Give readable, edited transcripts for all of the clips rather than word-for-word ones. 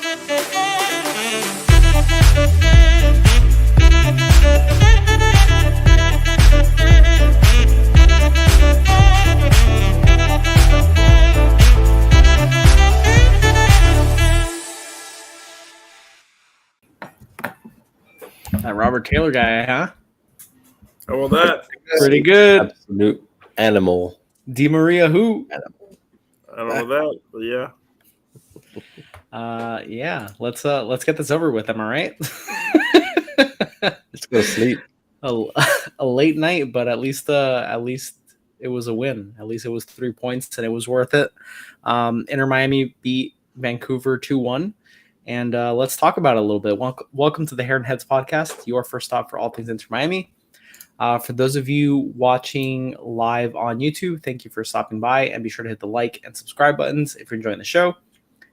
That Robert Taylor guy, huh? How about that? Pretty good. Absolute animal. Di Maria who? I don't know that, but yeah. Yeah. Let's get this over with. Am I right? Let's go to sleep. A late night, but at least it was a win. At least it was 3 points, and it was worth it. Inter Miami beat Vancouver 2-1. And let's talk about it a little bit. Welcome to the Heron Heads podcast, your first stop for all things Inter Miami. For those of you watching live on YouTube, thank you for stopping by, and be sure to hit the like and subscribe buttons if you're enjoying the show.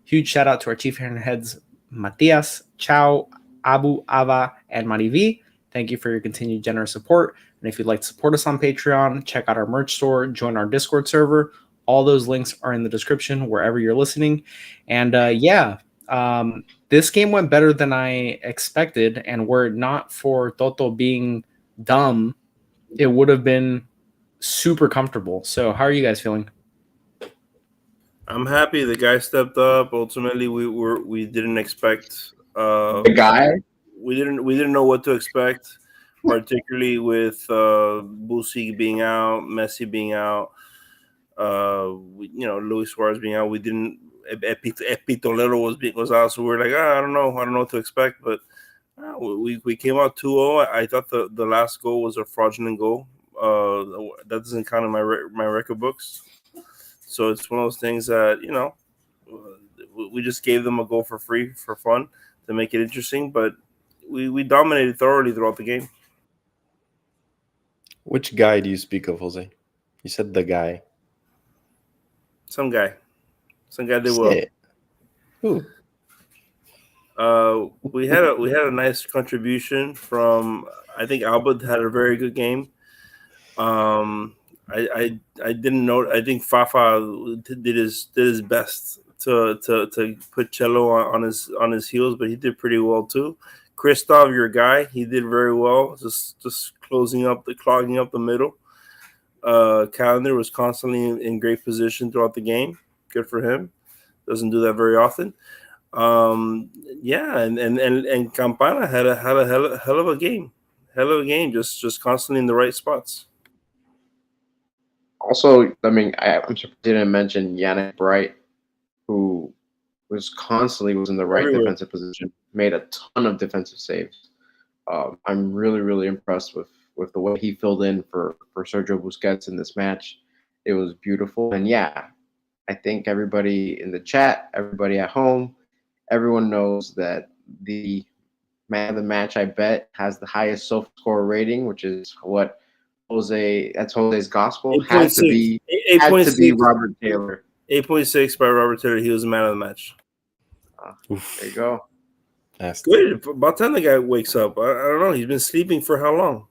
Huge shout out to our Chief Heron Heads, Matias, Chow, Abu, Ava, and Marivi. Thank you for your continued generous support. And if you'd like to support us on Patreon, check out our merch store, join our Discord server. All those links are in the description wherever you're listening. And this game went better than I expected. And were it not for Toto being dumb, it would have been super comfortable. So how are you guys feeling? I'm happy the guy stepped up. Ultimately, we didn't expect The guy? we didn't know what to expect, particularly with Busi being out, Messi being out, Luis Suarez being out. We didn't. Epitolero was out, so we were like, I don't know what to expect. But we came out 2-0. I thought the last goal was a fraudulent goal. That doesn't count in my record books. So it's one of those things that we just gave them a goal for free for fun to make it interesting, but we dominated thoroughly throughout the game. Which guy do you speak of, Jose? You said the guy. Some guy did well. Who? We had a nice contribution from. I think Albert had a very good game. I didn't know. I think Fafa did his best to put Cello on his heels, but he did pretty well too. Christoph, your guy, he did very well. Just clogging up the middle. Calendar was constantly in great position throughout the game. Good for him. Doesn't do that very often. And Campana had a hell of a game. Just constantly in the right spots. Also, I mean, I'm surprised I didn't mention Yannick Bright, who was in the right defensive position, made a ton of defensive saves. I'm really, really impressed with the way he filled in for Sergio Busquets in this match. It was beautiful. And yeah, I think everybody in the chat, everybody at home, everyone knows that the man of the match, I bet, has the highest SofaScore rating, which is what that's Jose's gospel. Had to be Robert Taylor. 8.6 by Robert Taylor. He was the man of the match. There you go. That's good. About time the guy wakes up. I don't know. He's been sleeping for how long?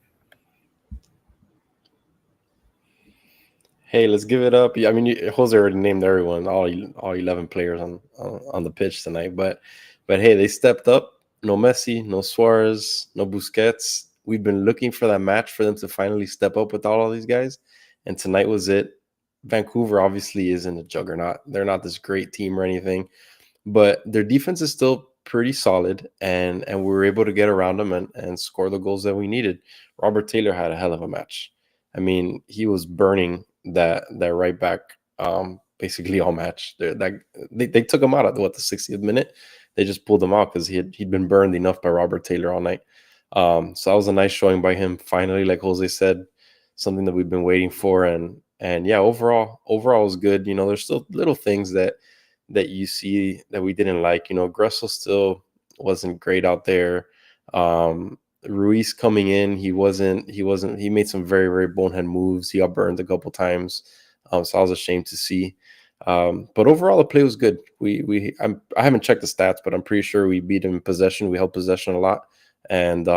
Hey, let's give it up. I mean, Jose already named everyone, all 11 players on the pitch tonight. But hey, they stepped up. No Messi, no Suarez, no Busquets. We've been looking for that match for them to finally step up with all of these guys, and tonight was it. Vancouver obviously isn't a juggernaut. They're not this great team or anything, but their defense is still pretty solid, and we were able to get around them and score the goals that we needed. Robert Taylor had a hell of a match. I mean, he was burning that right back basically all match. They took him out at the 60th minute. They just pulled him out because he'd been burned enough by Robert Taylor all night. So that was a nice showing by him. Finally, like Jose said, something that we've been waiting for, and yeah, overall was good. There's still little things that you see that we didn't like. Gressel still wasn't great out there. Ruiz coming in, he made some very, very bonehead moves. He got burned a couple times. So I was ashamed to see. But overall, the play was good. I haven't checked the stats, but I'm pretty sure we beat him in possession. We held possession a lot. And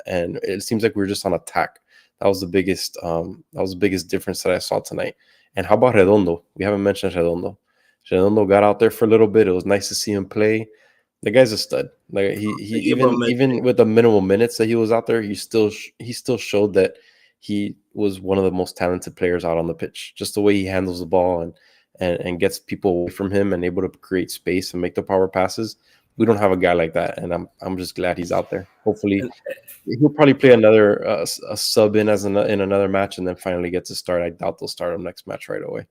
it seems like we were just on attack. That was the biggest difference that I saw tonight. And how about Redondo? We haven't mentioned Redondo. Redondo got out there for a little bit. It was nice to see him play. The guy's a stud. Like he Yeah, but even with the minimal minutes that he was out there, he still showed that he was one of the most talented players out on the pitch. Just the way he handles the ball and gets people away from him and able to create space and make the power passes. We don't have a guy like that, and I'm just glad he's out there. Hopefully, he'll probably play another a sub in in another match, and then finally get to start. I doubt they'll start him next match right away.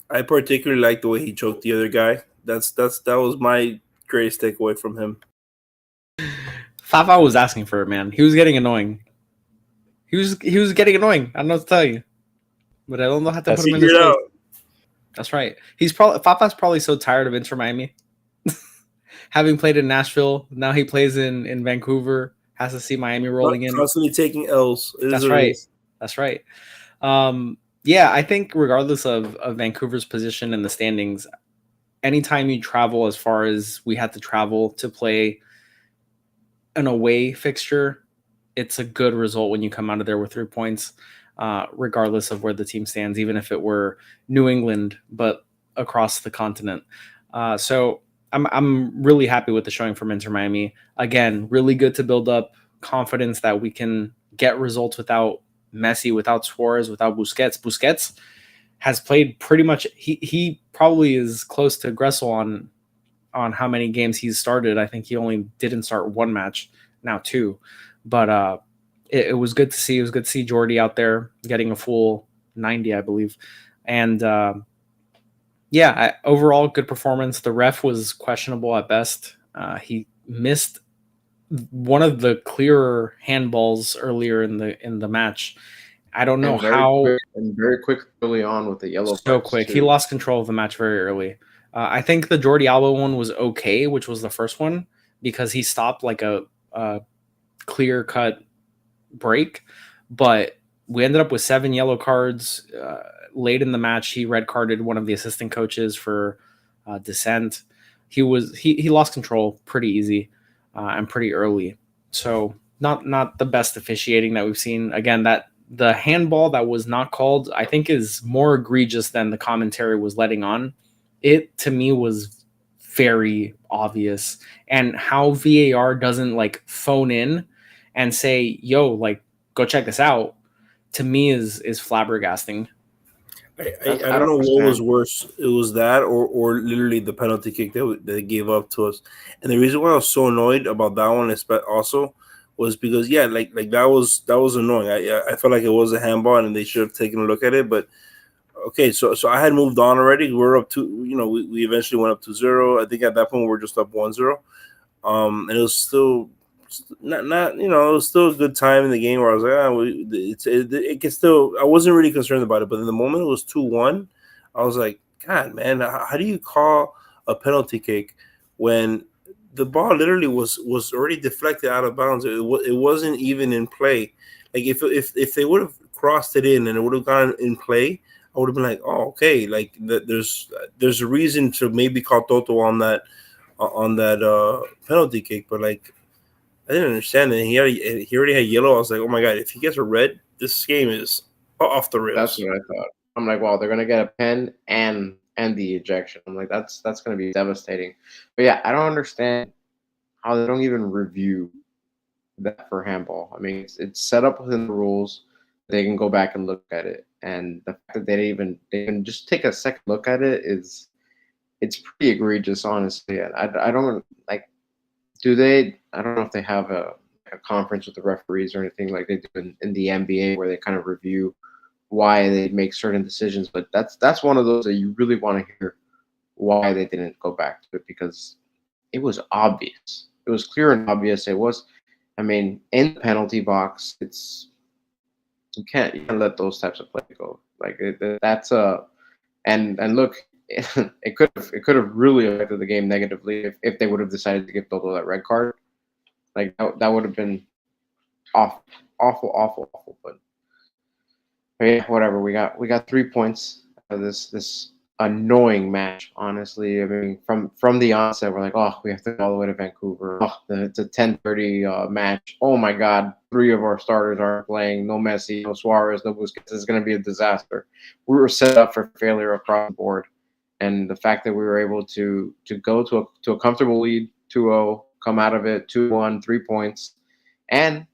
I particularly like the way he choked the other guy. That was my greatest takeaway from him. Fafa was asking for it, man. He was getting annoying. He was getting annoying. I don't know what to tell you, but I don't know how to put him in his place. That's right. Fafa's probably so tired of Inter Miami. Having played in Nashville, now he plays in Vancouver. Has to see Miami rolling in. Constantly taking L's. That's right. That's right. Yeah, I think regardless of Vancouver's position in the standings, anytime you travel as far as we had to travel to play an away fixture, it's a good result when you come out of there with 3 points, regardless of where the team stands, even if it were New England, but across the continent. So I'm really happy with the showing from Inter Miami. Again, really good to build up confidence that we can get results without Messi, without Suarez, without Busquets. Busquets has played pretty much. He probably is close to Gressel on how many games he's started. I think he only didn't start one match, now 2. But it was good to see. It was good to see Jordi out there getting a full 90, I believe. And overall good performance. The ref was questionable at best. He missed one of the clearer handballs earlier in the match. I don't know how. Very quick early on with the yellow. So quick. Too. He lost control of the match very early. I think the Jordi Alba one was okay, which was the first one, because he stopped like a clear-cut break. But we ended up with 7 yellow cards. Late in the match, he red-carded one of the assistant coaches for dissent. He lost control pretty easy and pretty early. So not the best officiating that we've seen. Again, that the handball that was not called, I think, is more egregious than the commentary was letting on. It, to me, was very obvious. And how VAR doesn't, like, phone in and say, yo, like, go check this out, to me is flabbergasting. I don't know what was worse. It was that or literally the penalty kick that they gave up to us. And the reason why I was so annoyed about that one also was because, like that was annoying. I felt like it was a handball and they should have taken a look at it. But okay, so I had moved on already. We're up to, we eventually went up to 0. I think at that point we were just up 1-0. And it was still not it was still a good time in the game where I was like, it can still. I wasn't really concerned about it, but in the moment it was 2-1. I was like, God, man, how do you call a penalty kick when the ball literally was already deflected out of bounds? It wasn't even in play. Like if they would have crossed it in and it would have gone in play, I would have been like, oh, okay, like there's a reason to maybe call Toto on that penalty kick, but like I didn't understand it. He already had yellow. I was like, oh my God, if he gets a red, this game is off the rails. That's what I thought. I'm like, wow, they're gonna get a pen and the ejection. I'm like, that's gonna be devastating. But yeah, I don't understand how they don't even review that for handball. I mean, it's set up within the rules. They can go back and look at it, and the fact that they can just take a second look at it it's pretty egregious, honestly. I don't like. Do they? I don't know if they have a conference with the referees or anything like they do in the NBA where they kind of review why they make certain decisions. But that's one of those that you really want to hear why they didn't go back to it, because it was obvious. It was clear and obvious. It was. I mean, in the penalty box, you can't let those types of play go. Like that's and look. It could have really affected the game negatively if they would have decided to give Toto that red card. Like that would have been awful. But yeah, whatever. We got 3 points out of this annoying match. Honestly, I mean, from the onset, we're like, oh, we have to go all the way to Vancouver. Oh, it's a 10:30 match. Oh my God, 3 of our starters aren't playing. No Messi, no Suarez, no Busquets. This is going to be a disaster. We were set up for failure across the board. And the fact that we were able to go to a comfortable lead 2-0, come out of it 2-1, 3 points, and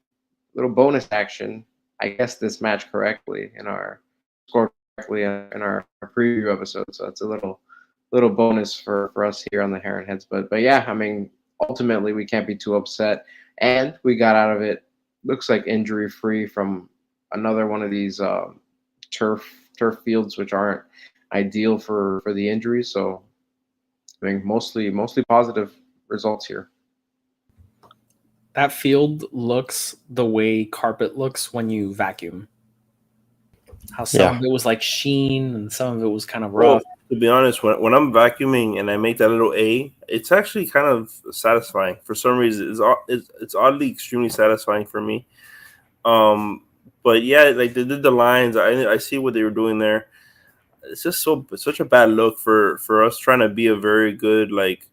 little bonus action. I guessed this match correctly in our score correctly in our preview episode, so it's a little bonus for us here on the Heron Heads. But yeah, I mean, ultimately we can't be too upset, and we got out of it. Looks like injury free from another one of these turf fields, which aren't ideal for the injuries. So I mean, mostly positive results here. That field looks the way carpet looks when you vacuum. How some of it was like sheen and some of it was kind of rough. Well, to be honest, when I'm vacuuming and I make that little A, it's actually kind of satisfying. For some reason, it's oddly extremely satisfying for me. But yeah, like they did the lines. I see what they were doing there. It's just such a bad look for us trying to be a very good, like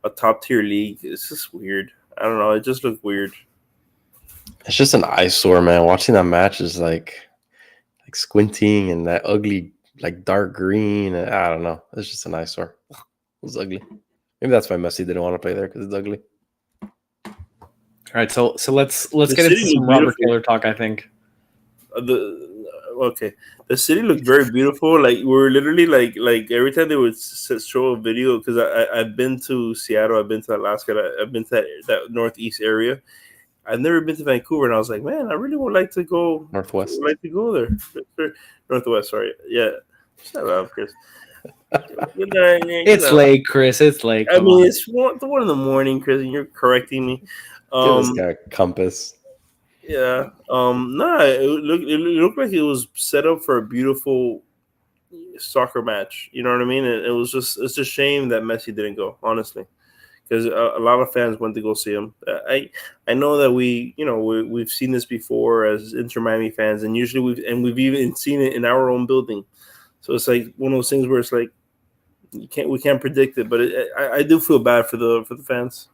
a top tier league. It's just weird. I don't know. It just looked weird. It's just an eyesore, man. Watching that match is like squinting and that ugly, like dark green. I don't know. It's just an eyesore. It was ugly. Maybe that's why Messi didn't want to play there, because it's ugly. All right, so let's get into some Robert Taylor talk, I think. The city looked very beautiful. Like we're literally like every time they would show a video, because I've been to Seattle, I've been to Alaska, I've been to that northeast area. I've never been to Vancouver, and I was like, man, I really would like to go Northwest. Would like to go there. Northwest, sorry. Yeah, shut up, Chris. It's late, Chris. It's late. I mean, it's 1 in the morning, Chris, and you're correcting me. Give this guy a compass. Yeah. It looked like it was set up for a beautiful soccer match. You know what I mean? And it's a shame that Messi didn't go, honestly, because a lot of fans went to go see him. I know that we've seen this before as Inter Miami fans, and usually we've even seen it in our own building. So it's like one of those things where it's like we can't predict it, but I do feel bad for the fans.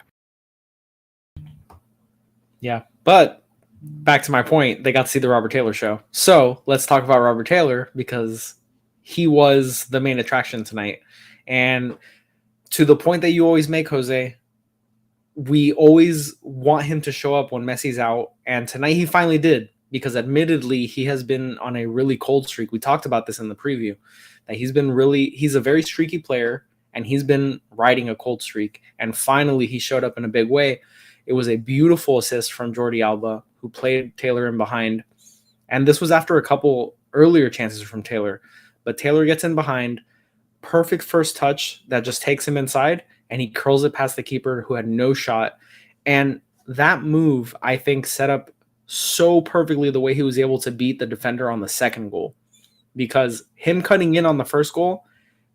Yeah, but back to my point, they got to see the Robert Taylor show. So let's talk about Robert Taylor, because he was the main attraction tonight. And to the point that you always make, Jose, we always want him to show up when Messi's out. And tonight he finally did, because admittedly he has been on a really cold streak. We talked about this in the preview, that he's a very streaky player, and he's been riding a cold streak. And finally he showed up in a big way. It was a beautiful assist from Jordi Alba, who played Taylor in behind. And this was after a couple earlier chances from Taylor. But Taylor gets in behind. Perfect first touch that just takes him inside, and he curls it past the keeper, who had no shot. And that move, I think, set up so perfectly the way he was able to beat the defender on the second goal. Because him cutting in on the first goal,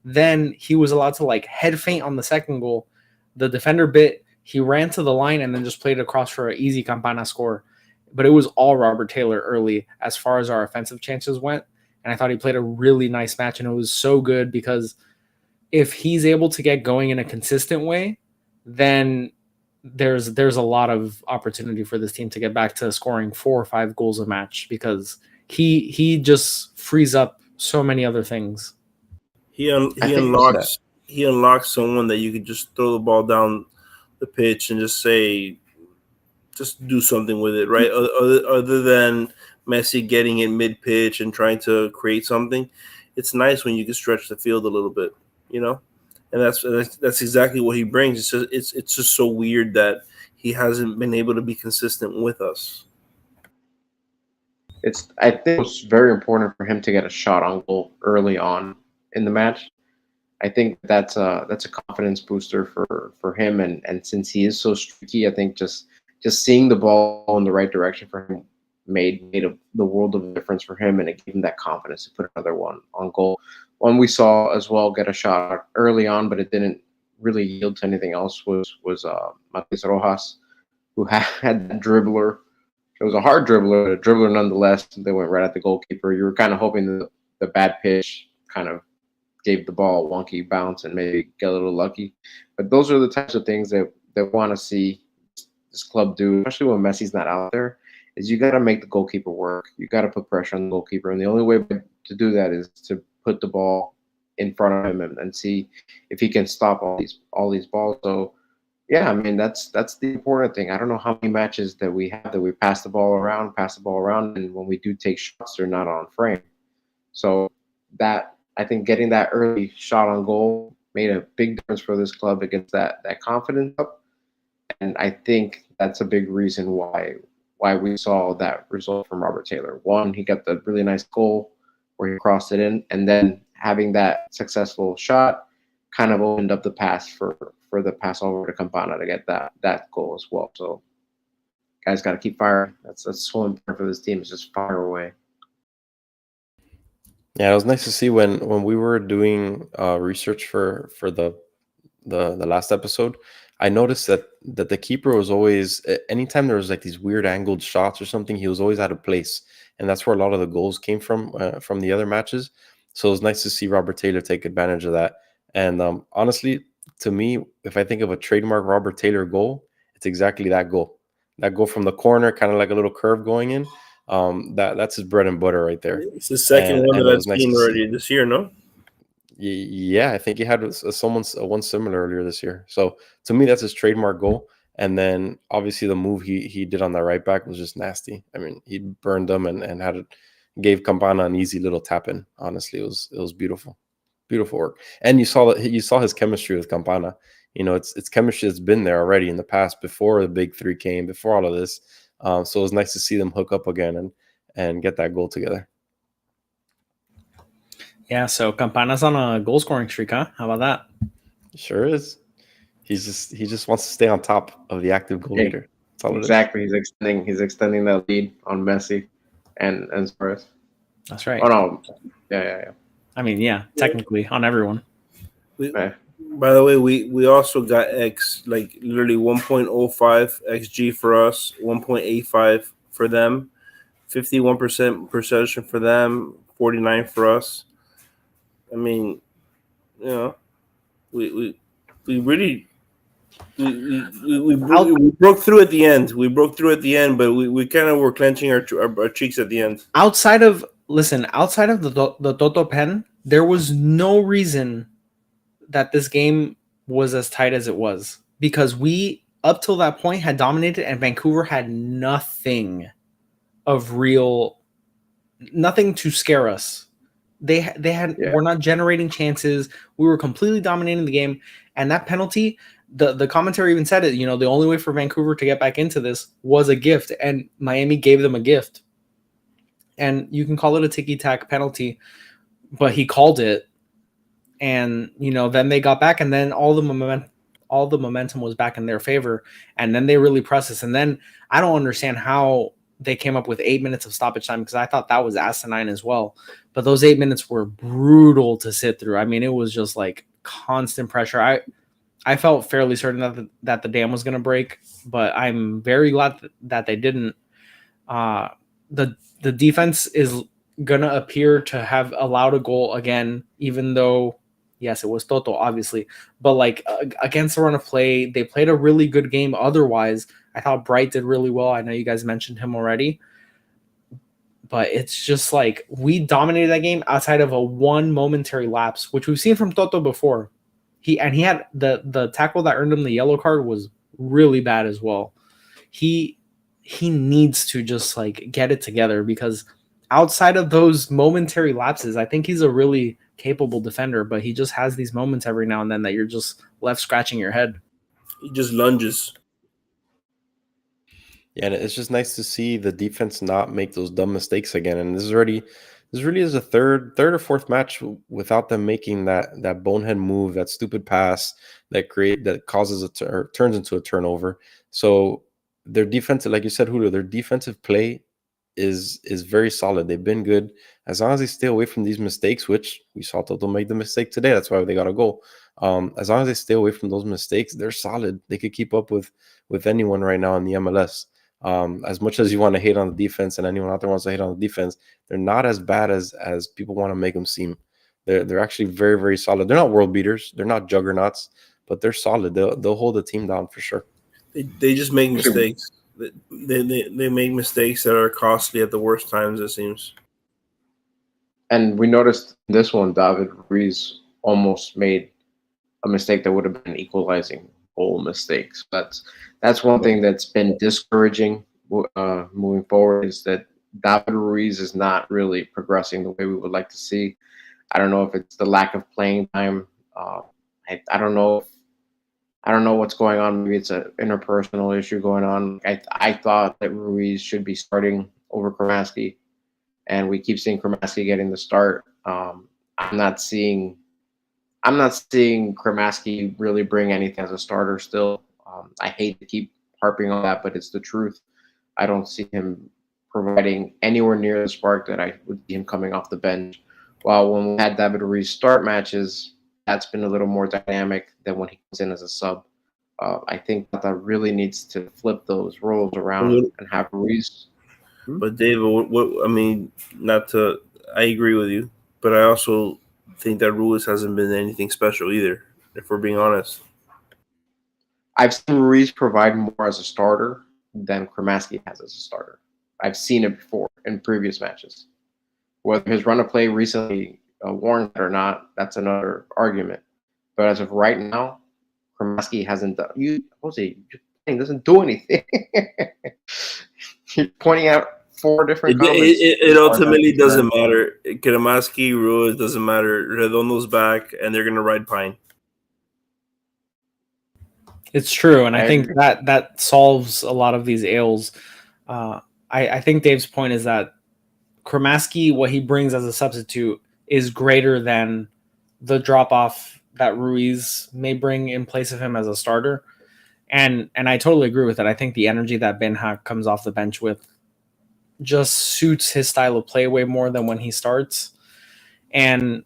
then he was allowed to like head feint on the second goal. The defender bit. He ran to the line and then just played across for an easy Campana score. But it was all Robert Taylor early as far as our offensive chances went. And I thought he played a really nice match, and it was so good, because if he's able to get going in a consistent way, then there's a lot of opportunity for this team to get back to scoring 4 or 5 goals a match, because he just frees up so many other things. He unlocks someone that you could just throw the ball down the pitch and just do something with it, right? Other than Messi getting it mid pitch and trying to create something, it's nice when you can stretch the field a little bit, and that's exactly what he brings. It's just so weird that he hasn't been able to be consistent with us. I think it was very important for him to get a shot on goal early on in the match. I think that's a confidence booster for him, and since he is so streaky, I think just seeing the ball in the right direction for him made the world of a difference for him, and it gave him that confidence to put another one on goal. One we saw as well get a shot early on, but it didn't really yield to anything else, was Matias Rojas, who had that dribbler. It was a hard dribbler, but a dribbler nonetheless. They went right at the goalkeeper. You were kind of hoping that the bad pitch kind of gave the ball a wonky bounce and maybe get a little lucky. But those are the types of things that want to see this club do, especially when Messi's not out there, is you got to make the goalkeeper work. You got to put pressure on the goalkeeper. And the only way to do that is to put the ball in front of him and see if he can stop all these balls. So Yeah, I mean that's the important thing. I don't know how many matches that we have that we pass the ball around, and when we do take shots, they're not on frame. So that I think getting that early shot on goal made a big difference for this club against that confidence up, and I think that's a big reason why we saw that result from Robert Taylor. One, he got the really nice goal where he crossed it in, and then having that successful shot kind of opened up the pass for the pass over to Campana to get that goal as well. So guys got to keep firing. That's so important for this team. Is just fire away. Yeah, it was nice to see when we were doing research for the last episode. I noticed that the keeper was always, anytime there was like these weird angled shots or something, he was always out of place, and that's where a lot of the goals came from the other matches. So it was nice to see Robert Taylor take advantage of that. And honestly, to me, if I think of a trademark Robert Taylor goal, it's exactly that goal. That goal from the corner, kind of like a little curve going in. That's his bread and butter right there. It's the second one And that it I've was nice seen to see. already this year, no? Yeah, I think he had one similar earlier this year. So to me, that's his trademark goal. And then obviously the move he did on that right back was just nasty. I mean, he burned them and gave Campana an easy little tap in. Honestly, it was beautiful, beautiful work. And you saw his chemistry with Campana. You know, it's chemistry that's been there already in the past before the big three came, before all of this. So it was nice to see them hook up again and get that goal together. Yeah, so Campana's on a goal scoring streak, huh? How about that? Sure is. He just wants to stay on top of the active goal leader. That's all Exactly. He's extending that lead on Messi and Suarez. That's right. Oh no. Yeah. I mean, yeah, technically on everyone. By the way, we also got X, like literally 1.05 XG for us, 1.85 for them, 51% possession for them, 49 for us. I mean, you know, we really we broke through at the end. We broke through at the end, but we kind of were clenching our cheeks at the end. Outside of the Toto pen, there was no reason that this game was as tight as it was, because we up till that point had dominated and Vancouver had nothing to scare us. They had We're not generating chances. We were completely dominating the game, and that penalty, the commentary even said it, you know, the only way for Vancouver to get back into this was a gift, and Miami gave them a gift. And you can call it a ticky-tack penalty, but he called it, and you know, then they got back, and then all the momentum was back in their favor, and then they really pressed us. And then I don't understand how they came up with 8 minutes of stoppage time, because I thought that was asinine as well. But those 8 minutes were brutal to sit through. I mean, it was just like constant pressure. I felt fairly certain that the dam was going to break, but I'm very glad that they didn't. The defense is going to appear to have allowed a goal again, even though, yes, it was Toto, obviously. But like against the run of play, they played a really good game. Otherwise, I thought Bright did really well. I know you guys mentioned him already. But it's just like we dominated that game outside of a one momentary lapse, which we've seen from Toto before. He had the tackle that earned him the yellow card was really bad as well. He needs to just like get it together, because outside of those momentary lapses, I think he's a really capable defender, but he just has these moments every now and then that you're just left scratching your head. He just lunges. Yeah, and it's just nice to see the defense not make those dumb mistakes again. And this really is a third or fourth match without them making that bonehead move, that stupid pass that causes turns into a turnover. So their defensive, like you said, Julio, their defensive play is very solid. They've been good as long as they stay away from these mistakes, which we saw Toto make the mistake today. That's why they got a goal. As long as they stay away from those mistakes, they're solid. They could keep up with anyone right now in the MLS. As much as you want to hate on the defense, and anyone out there wants to hate on the defense, they're not as bad as people want to make them seem. They're actually very, very solid. They're not world beaters. They're not juggernauts, but they're solid. They'll hold the team down for sure. They just make mistakes. They make mistakes that are costly at the worst times, it seems. And we noticed this one, David Ruiz almost made a mistake that would have been equalizing. goal mistakes. That's one thing that's been discouraging moving forward, is that David Ruiz is not really progressing the way we would like to see. I don't know if it's the lack of playing time. I don't know. I don't know what's going on. Maybe it's an interpersonal issue going on. I thought that Ruiz should be starting over Kremaski, and we keep seeing Kremaski getting the start. I'm not seeing Kremaski really bring anything as a starter still. I hate to keep harping on that, but it's the truth. I don't see him providing anywhere near the spark that I would see him coming off the bench. While when we had David Ruiz start matches, that's been a little more dynamic than when he comes in as a sub. I think that really needs to flip those roles around and have Ruiz. But David, what I mean, I agree with you, but I also think that Ruiz hasn't been anything special either, if we're being honest. I've seen Ruiz provide more as a starter than Kremaski has as a starter. I've seen it before in previous matches. Whether his run of play recently warranted or not, that's another argument. But as of right now, Kremaski hasn't done. Jose, doesn't do anything. You're pointing out 4 different comments. It ultimately doesn't matter. Kremaski, Ruiz, doesn't matter. Redondo's back, and they're going to ride Pine. It's true, and I think that solves a lot of these ails. I think Dave's point is that Kremaski, what he brings as a substitute, is greater than the drop-off that Ruiz may bring in place of him as a starter. And I totally agree with it. I think the energy that Benja comes off the bench with just suits his style of play way more than when he starts. And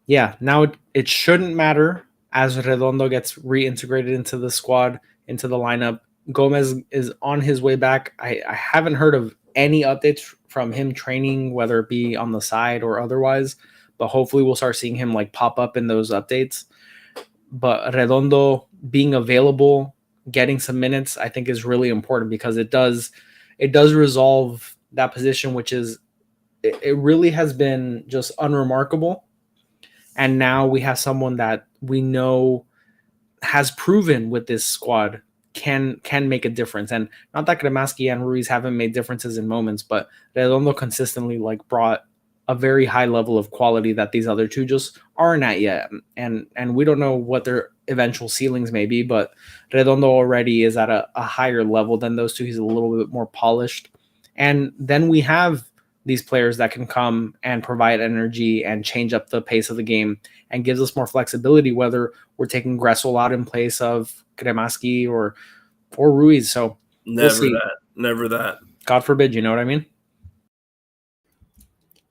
yeah, now it shouldn't matter as Redondo gets reintegrated into the squad, into the lineup. Gomez is on his way back. I haven't heard of any updates from him training, whether it be on the side or otherwise, but hopefully we'll start seeing him like pop up in those updates. But Redondo being available, getting some minutes, I think is really important, because it does resolve that position, which is it really has been just unremarkable. And now we have someone that we know has proven with this squad can make a difference. And not that Kremaski and Ruiz haven't made differences in moments, but Redondo consistently like brought a very high level of quality that these other two just aren't at yet. And we don't know what their eventual ceilings may be, but Redondo already is at a higher level than those two. He's a little bit more polished. And then we have these players that can come and provide energy and change up the pace of the game and gives us more flexibility, whether we're taking Gressel out in place of Kremaski or Ruiz. So never that. God forbid, you know what I mean?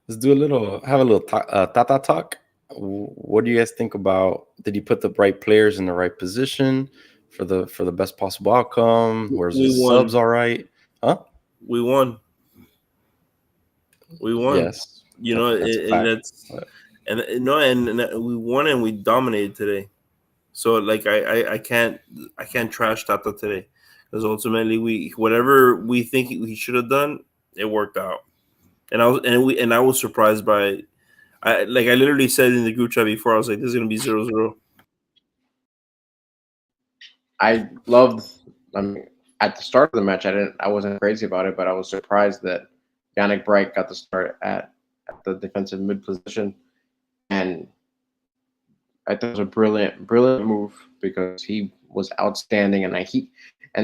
Let's have a little Tata talk. What do you guys think about? Did he put the right players in the right position for the best possible outcome? Where's his subs all right? Huh? We won. Yes. You know, and we won and we dominated today. So like I can't trash Tata today, because ultimately whatever we think he should have done, it worked out. And I was surprised by, I literally said in the group chat before, I was like, this is gonna be 0-0. I mean, at the start of the match, I wasn't crazy about it, but I was surprised that Yannick Bright got the start at the defensive mid position, and I thought it was a brilliant move, because he was outstanding, and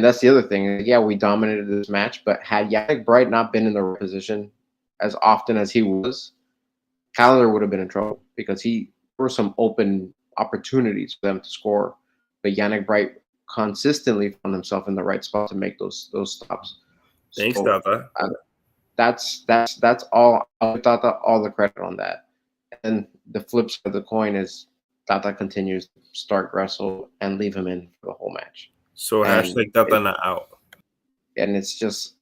that's the other thing. Yeah, we dominated this match, but had Yannick Bright not been in the right position as often as he was, Callender would have been in trouble, because there were some open opportunities for them to score, but Yannick Bright consistently found himself in the right spot to make those stops. Thanks, Tata. That's all. Tata, all the credit on that. And the flip side of the coin is Tata continues to start Gressel and leave him in for the whole match. So hashtag Tata not out. And it's just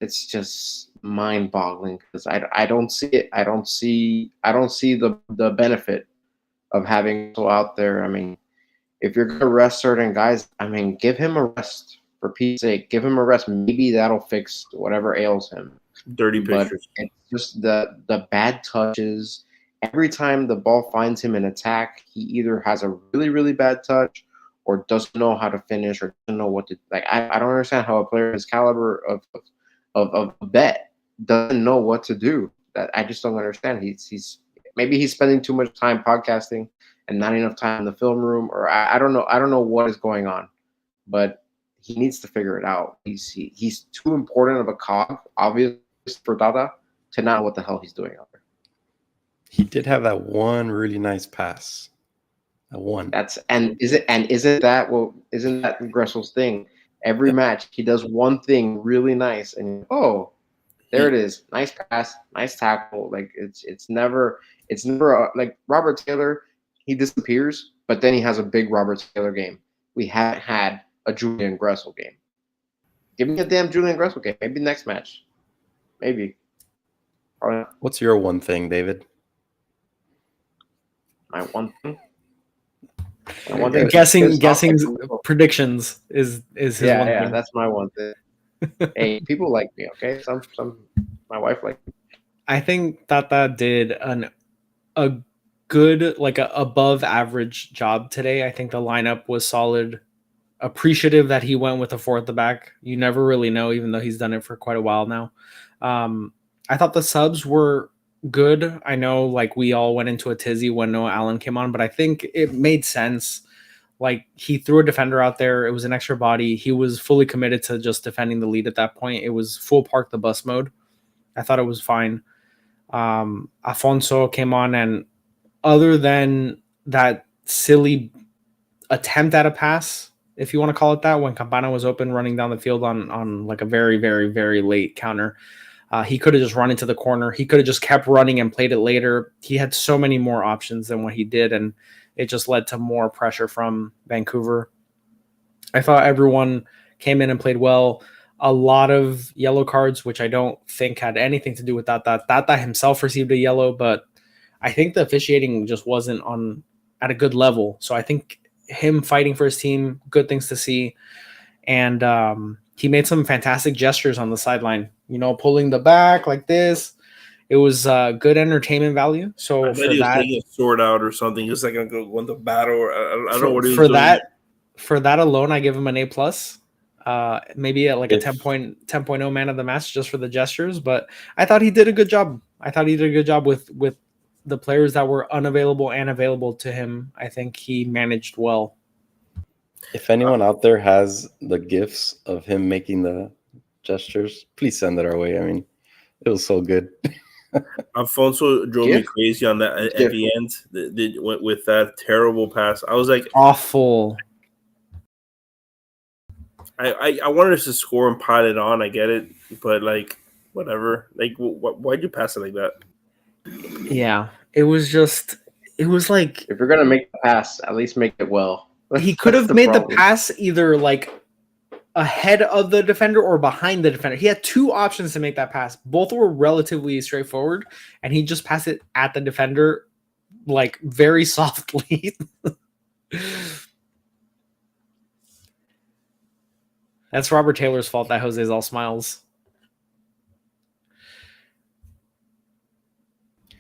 mind-boggling, because I don't see it. I don't see the benefit of having Gressel out there. I mean, if you're gonna rest certain guys, I mean, give him a rest, for Pete's sake. Give him a rest. Maybe that'll fix whatever ails him. Dirty pictures. But it's just the bad touches. Every time the ball finds him in attack, he either has a really, really bad touch, or doesn't know how to finish or doesn't know what to like. I don't understand how a player his caliber of bet doesn't know what to do. That I just don't understand. He's maybe he's spending too much time podcasting and not enough time in the film room, or I don't know. I don't know what is going on, but he needs to figure it out. He's too important of a cog, obviously, for Tata to not know what the hell he's doing out there. He did have that one really nice pass. That one. Isn't that Gressel's thing? Every match he does one thing really nice, and there it is, nice pass, nice tackle. Like it's never like Robert Taylor. He disappears, but then he has a big Robert Taylor game. We haven't had a Julian Gressel game. Give me a damn Julian Gressel game. Maybe next match. Maybe. Probably. What's your one thing, David? My one thing. Guessing predictions is his one thing. That's my one thing. Hey, people like me, okay? Some my wife likes me. I think Tata did a good, like a above average job today. I think the lineup was solid. Appreciative that he went with a four at the back. You never really know, even though he's done it for quite a while now. I thought the subs were good. I know, like, we all went into a tizzy when Noah Allen came on, but I think it made sense. Like, he threw a defender out there. It was an extra body. He was fully committed to just defending the lead at that point. It was full park the bus mode. I thought it was fine. Afonso came on, and other than that silly attempt at a pass, if you want to call it that, when Campana was open running down the field on like a very, very, very late counter, he could have just run into the corner. He could have just kept running and played it later. He had so many more options than what he did, and it just led to more pressure from Vancouver. I thought everyone came in and played well. A lot of yellow cards, which I don't think had anything to do with that. Tata himself received a yellow, but I think the officiating just wasn't at a good level. So I think him fighting for his team, good things to see. And he made some fantastic gestures on the sideline, pulling the back like this. It was good entertainment value. So I bet he was taking a sword out or something. He was like going to go into battle. Or I don't know what he was doing. For that alone, I give him an A+. Maybe a 10.0 man of the match just for the gestures. But I thought he did a good job. With the players that were unavailable and available to him. I think he managed well. If anyone out there has the gifs of him making the gestures, please send it our way. I mean, it was so good. Alfonso drove me crazy on that at the end. With that terrible pass, I was like, awful. I wanted us to score and pile it on. I get it, but like, whatever. Like, why'd you pass it like that? Yeah, it was like, if you're gonna make the pass, at least make it well. He could have made the pass either like ahead of the defender or behind the defender. He had two options to make that pass. Both were relatively straightforward, and he just passed it at the defender, like, very softly. That's Robert Taylor's fault that Jose's all smiles.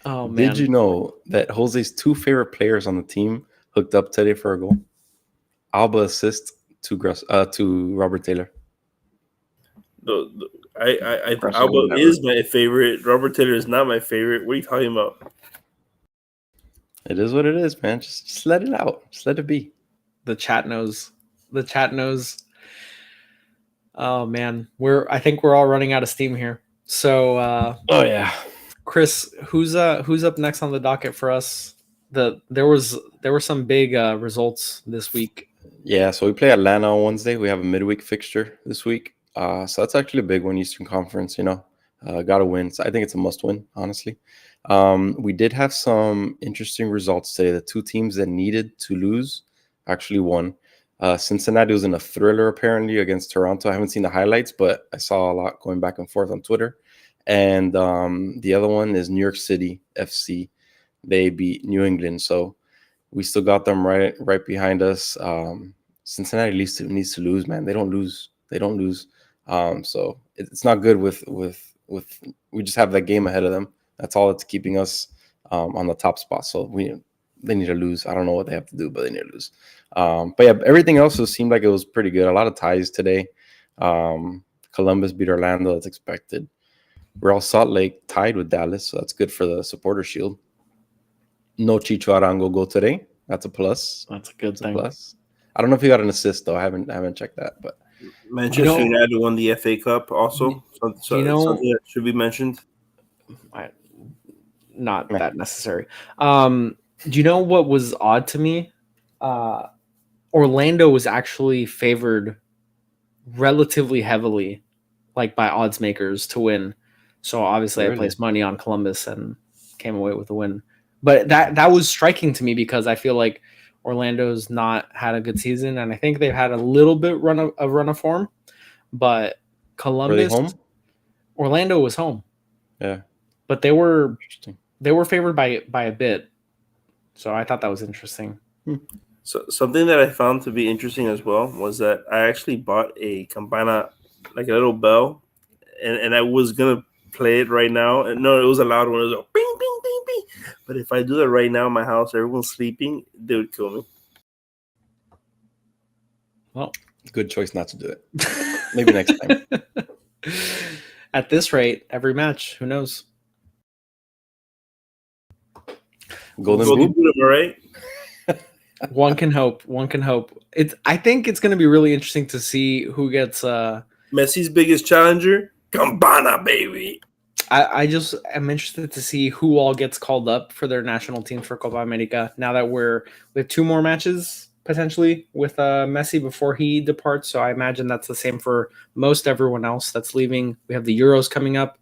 Oh, man. Did you know that Jose's two favorite players on the team hooked up today for a goal? Alba assist to Robert Taylor. Alba is my favorite. Robert Taylor is not my favorite. What are you talking about? It is what it is, man. Just let it out. Just let it be. The chat knows. Oh man, I think we're all running out of steam here. So oh yeah. Chris, who's up next on the docket for us? There were some big results this week. Yeah, so we play Atlanta on Wednesday. We have a midweek fixture this week. So that's actually a big one, Eastern Conference, got to win. So I think it's a must win, honestly. We did have some interesting results today. The two teams that needed to lose actually won. Cincinnati was in a thriller, apparently, against Toronto. I haven't seen the highlights, but I saw a lot going back and forth on Twitter. And the other one is New York City FC. They beat New England. So we still got them right behind us. Cincinnati needs to lose, man. They don't lose. So it's not good with we just have that game ahead of them. That's all that's keeping us on the top spot. So they need to lose. I don't know what they have to do, but they need to lose. But yeah, everything else seemed like it was pretty good. A lot of ties today. Columbus beat Orlando as expected. Real Salt Lake tied with Dallas, so that's good for the supporter shield. No Chicho Arango goal today. That's a plus. That's a good thing. Plus. I don't know if he got an assist though. I haven't checked that, but Manchester United won the FA Cup also. You know- Something that should be mentioned. Not that necessary. Do you know what was odd to me? Orlando was actually favored relatively heavily, like by odds makers, to win. So obviously I placed money on Columbus and came away with a win. But that was striking to me because I feel like Orlando's not had a good season, and I think they've had a little bit run of form. But Columbus, were they home? Orlando was home. Yeah, but they were favored by a bit. So I thought that was interesting. So something that I found to be interesting as well was that I actually bought a campana, like a little bell, and I was gonna play it right now. And no, it was a loud one. It was a bing, bing, bing, bing. But if I do that right now in my house, everyone's sleeping, they would kill me. Well, good choice not to do it. Maybe next time. At this rate, every match, who knows? Golden Boot, all right? One can hope. One can hope. I think it's going to be really interesting to see who gets Messi's biggest challenger, Campana, baby. I just am interested to see who all gets called up for their national teams for Copa America. Now that we have 2 more matches potentially with Messi before he departs, so I imagine that's the same for most everyone else that's leaving. We have the Euros coming up,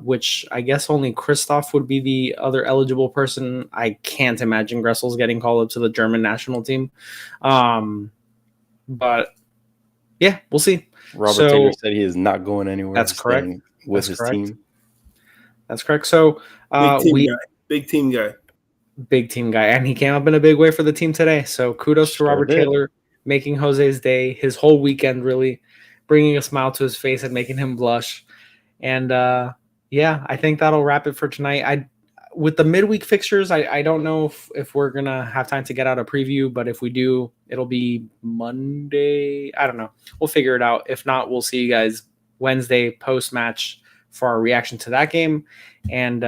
which I guess only Christoph would be the other eligible person. I can't imagine Gressel's getting called up to the German national team, but yeah, we'll see. Robert Taylor said he is not going anywhere. That's correct. With his team. That's correct. So big team guy, and he came up in a big way for the team today. So kudos to Robert Taylor, making Jose's day, his whole weekend, really bringing a smile to his face and making him blush. And yeah, I think that'll wrap it for tonight. With the midweek fixtures, I don't know if we're gonna have time to get out a preview, but if we do, it'll be Monday. I don't know. We'll figure it out. If not, we'll see you guys Wednesday post-match for our reaction to that game. And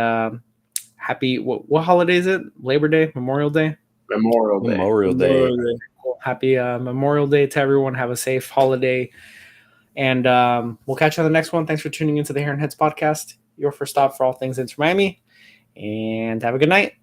happy what holiday is it? Labor Day, Memorial Day? Memorial Day. Happy Memorial Day to everyone. Have a safe holiday. And we'll catch you on the next one. Thanks for tuning into the Heron Heads podcast, your first stop for all things Inter Miami. And have a good night.